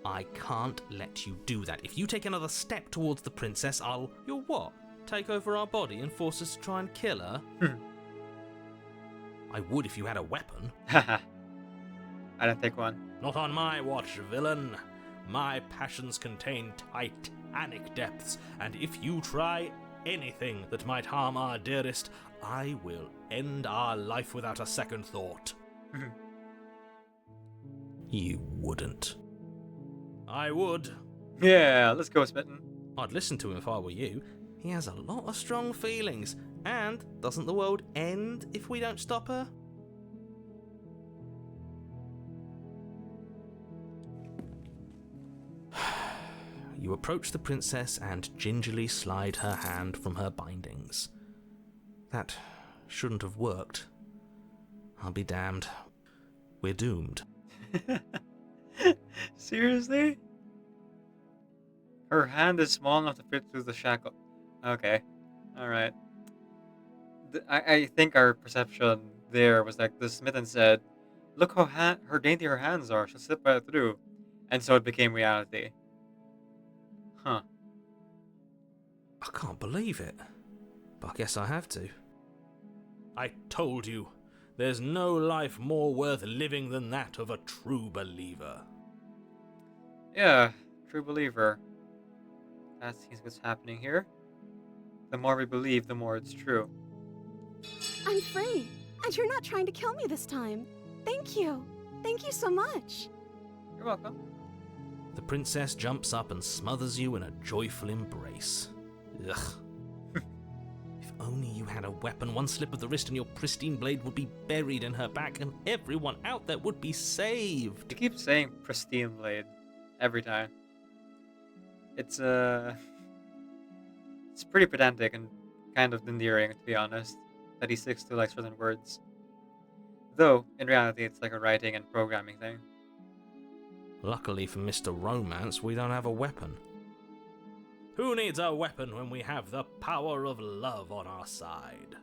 I can't let you do that. If you take another step towards the princess, You'll what? Take over our body and force us to try and kill her? I would if you had a weapon. Haha. I don't take one. Not on my watch, villain. My passions contain titanic depths, and if you try anything that might harm our dearest, I will end our life without a second thought. You wouldn't. I would. Yeah, let's go, Smitten. I'd listen to him if I were you. He has a lot of strong feelings. And doesn't the world end if we don't stop her? You approach the princess and gingerly slide her hand from her bindings. That shouldn't have worked. I'll be damned. We're doomed. Seriously? Her hand is small enough to fit through the shackle. Okay. Alright. I think our perception there was like the smitten said, look how her dainty her hands are, she'll slip right through. And so it became reality. Huh. I can't believe it. But I guess I have to. I told you, there's no life more worth living than that of a true believer. Yeah, true believer. That seems what's happening here. The more we believe, the more it's true. I'm free, and you're not trying to kill me this time. Thank you. Thank you so much. You're welcome. The princess jumps up and smothers you in a joyful embrace. Ugh. If only you had a weapon, one slip of the wrist and your pristine blade would be buried in her back and everyone out there would be saved. You keep saying pristine blade every time. It's pretty pedantic and kind of endearing, to be honest, that he sticks to like certain words. Though, in reality, it's like a writing and programming thing. Luckily for Mr. Romance, we don't have a weapon. Who needs a weapon when we have the power of love on our side?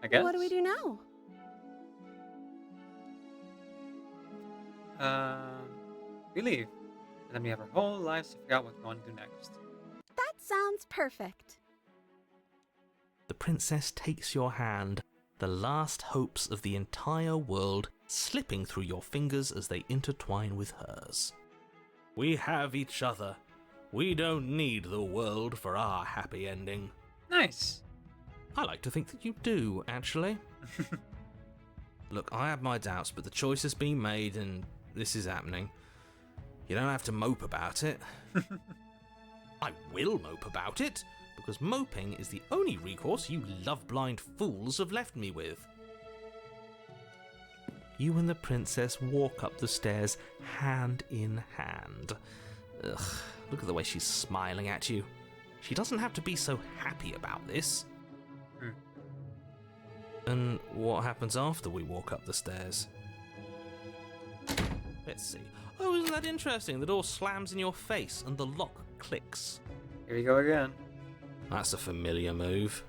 I guess. What do we do now? We leave. And then we have our whole lives to figure out what we want to do next. That sounds perfect. The princess takes your hand, the last hopes of the entire world slipping through your fingers as they intertwine with hers. We have each other. We don't need the world for our happy ending. Nice. I like to think that you do, actually. Look, I have my doubts, but the choice has been made and this is happening. You don't have to mope about it. I will mope about it, because moping is the only recourse you love-blind fools have left me with. You and the princess walk up the stairs hand in hand. Ugh, look at the way she's smiling at you. She doesn't have to be so happy about this. And what happens after we walk up the stairs? Let's see. Oh, isn't that interesting? The door slams in your face and the lock clicks. Here we go again. That's a familiar move.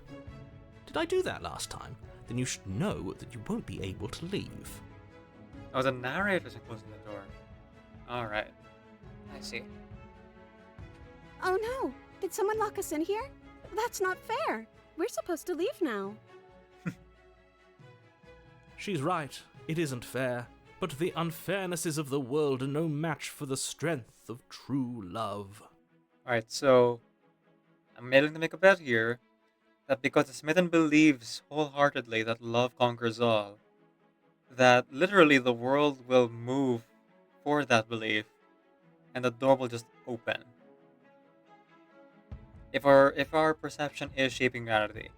Did I do that last time? Then you should know that you won't be able to leave. Oh, the narrator's closing the door. Alright. I see. Oh no! Did someone lock us in here? That's not fair. We're supposed to leave now. She's right. It isn't fair. But the unfairnesses of the world are no match for the strength of true love. Alright, so I'm willing to make a bet here that because the smitten believes wholeheartedly that love conquers all, that literally the world will move for that belief and the door will just open. If our perception is shaping reality.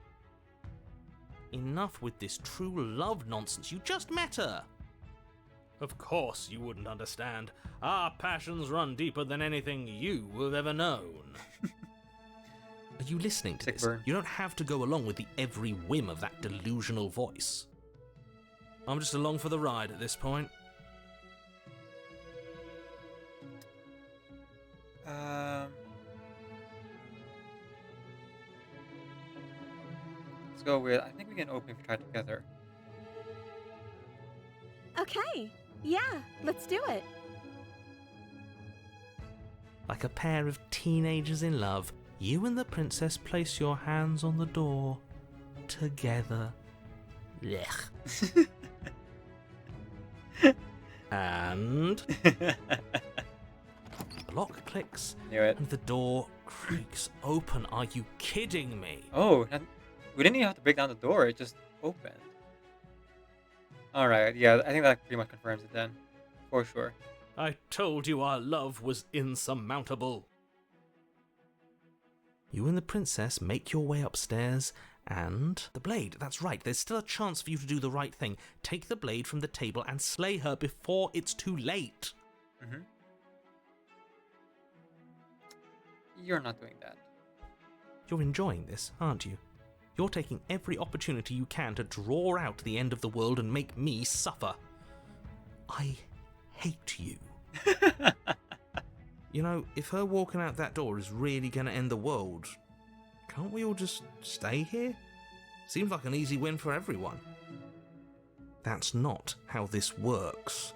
Enough with this true love nonsense. You just met her. Of course you wouldn't understand. Our passions run deeper than anything you have ever known. Are you listening to this? Burn. You don't have to go along with the every whim of that delusional voice. I'm just along for the ride at this point. Let's go with, I think we can open if we try together. Okay. Yeah, let's do it. Like a pair of teenagers in love, you and the princess place your hands on the door. Together. Blech. And the lock clicks Knew it. and the door creaks open. Are you kidding me? Oh, we didn't even have to break down the door, it just opened. Alright, yeah, I think that pretty much confirms it then. For sure. I told you our love was insurmountable. You and the princess make your way upstairs and... The blade, that's right, there's still a chance for you to do the right thing. Take the blade from the table and slay her before it's too late. Mm-hmm. You're not doing that. You're enjoying this, aren't you? You're taking every opportunity you can to draw out the end of the world and make me suffer. I hate you. You know, if her walking out that door is really going to end the world, can't we all just stay here? Seems like an easy win for everyone. That's not how this works.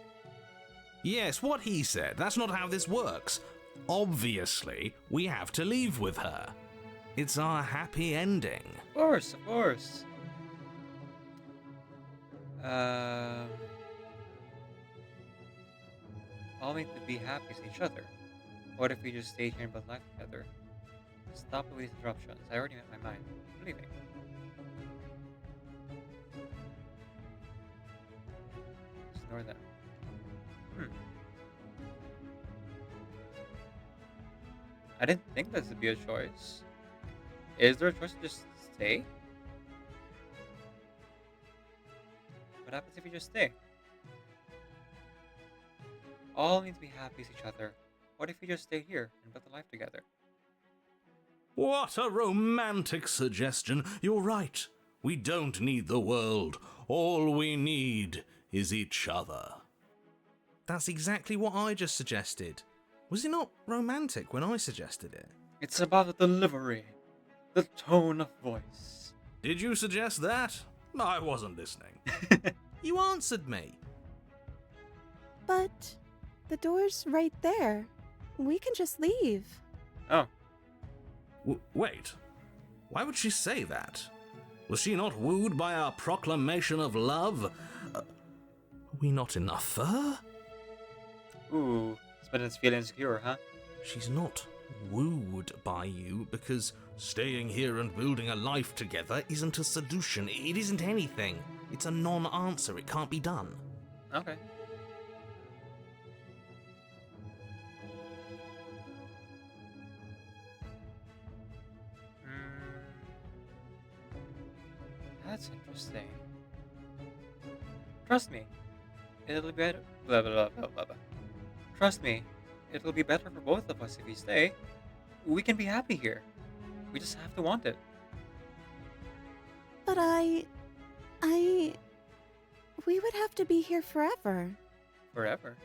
Yes, what he said. That's not how this works. Obviously, we have to leave with her. It's our happy ending. Of course, of course. All need to be happy with each other. What if we just stayed here and build life together? Stop with these interruptions. I already made my mind. What do you mean? Ignore them. I didn't think this would be a choice. Is there a choice to just stay? What happens if you just stay? All need to be happy with each other. What if we just stay here and build a life together? What a romantic suggestion. You're right. We don't need the world. All we need is each other. That's exactly what I just suggested. Was it not romantic when I suggested it? It's about the delivery, the tone of voice. Did you suggest that? I wasn't listening. You answered me. But the door's right there. We can just leave. Oh. Wait. Why would she say that? Was she not wooed by our proclamation of love? Are we not enough for her? Ooh, Spitten's feeling insecure, huh? She's not wooed by you because staying here and building a life together isn't a solution. It isn't anything. It's a non-answer. It can't be done. Okay. That's interesting. Trust me, it'll be better. Blah blah blah blah blah. Blah. Trust me, it'll be better for both of us if we stay. We can be happy here. We just have to want it. But we would have to be here forever. Forever.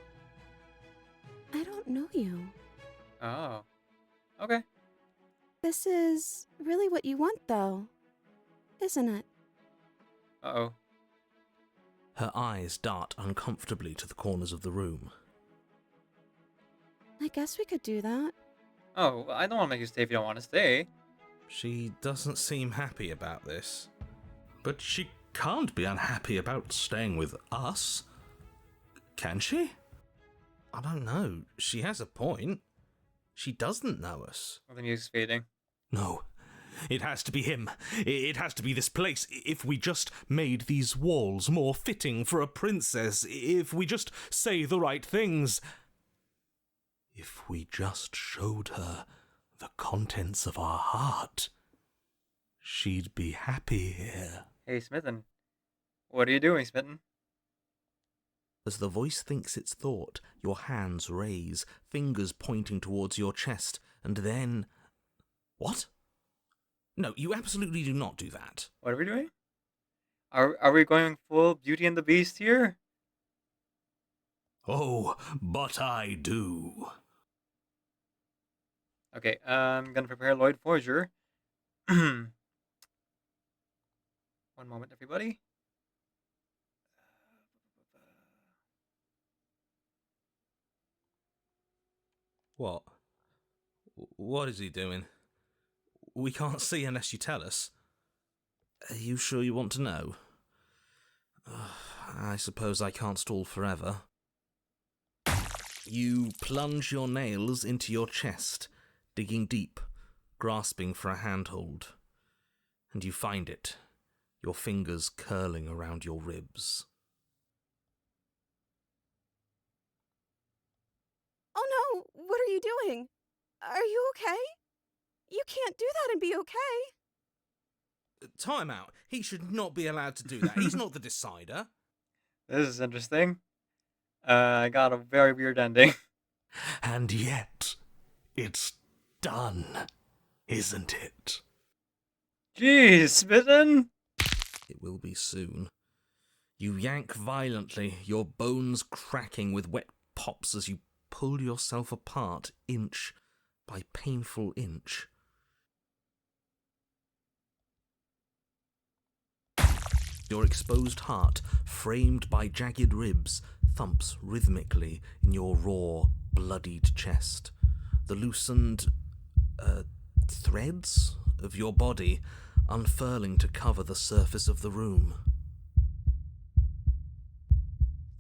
I don't know you. Oh. Okay. This is really what you want, though, isn't it? Uh-oh. Her eyes dart uncomfortably to the corners of the room. I guess we could do that. Oh, I don't want to make you stay if you don't want to stay. She doesn't seem happy about this. But she can't be unhappy about staying with us. Can she? I don't know. She has a point. She doesn't know us. Well, the music's fading. No. It has to be him. It has to be this place. If we just made these walls more fitting for a princess, if we just say the right things, if we just showed her the contents of our heart, she'd be happy here. Hey, Smitten. What are you doing, Smitten? As the voice thinks its thought, your hands raise, fingers pointing towards your chest, and then... What? No, you absolutely do not do that. What are we doing? Are we going full Beauty and the Beast here? Oh, but I do. Okay, I'm gonna prepare Lloyd Forger. One moment, everybody. What? What is he doing? We can't see unless you tell us. Are you sure you want to know? I suppose I can't stall forever. You plunge your nails into your chest, digging deep, grasping for a handhold. And you find it, your fingers curling around your ribs. Oh no! What are you doing? Are you okay? You can't do that and be okay. Time out. He should not be allowed to do that. He's not the decider. This is interesting. I got a very weird ending. And yet, it's done, isn't it? Jeez, Smitten! It will be soon. You yank violently, your bones cracking with wet pops as you pull yourself apart inch by painful inch. Your exposed heart, framed by jagged ribs, thumps rhythmically in your raw, bloodied chest. The loosened threads of your body unfurling to cover the surface of the room.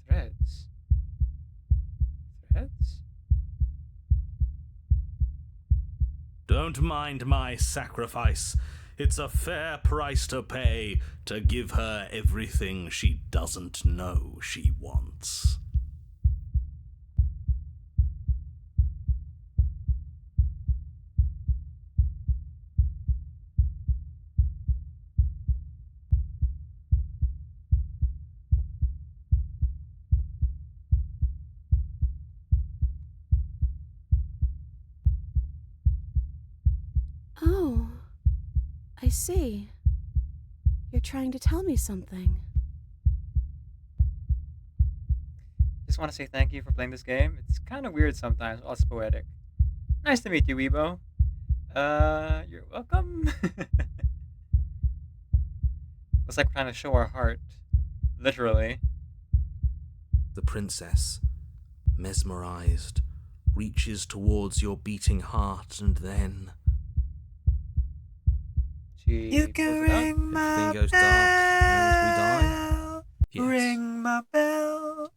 Threads? Threads? Don't mind my sacrifice. It's a fair price to pay to give her everything she doesn't know she wants. Oh, I see. You're trying to tell me something. Just want to say thank you for playing this game. It's kind of weird sometimes, also poetic. Nice to meet you, Weibo. You're welcome. Looks like we're trying to show our heart. Literally. The princess, mesmerized, reaches towards your beating heart and then... You can ring Everything goes dark and we die. Yes. Ring my bell.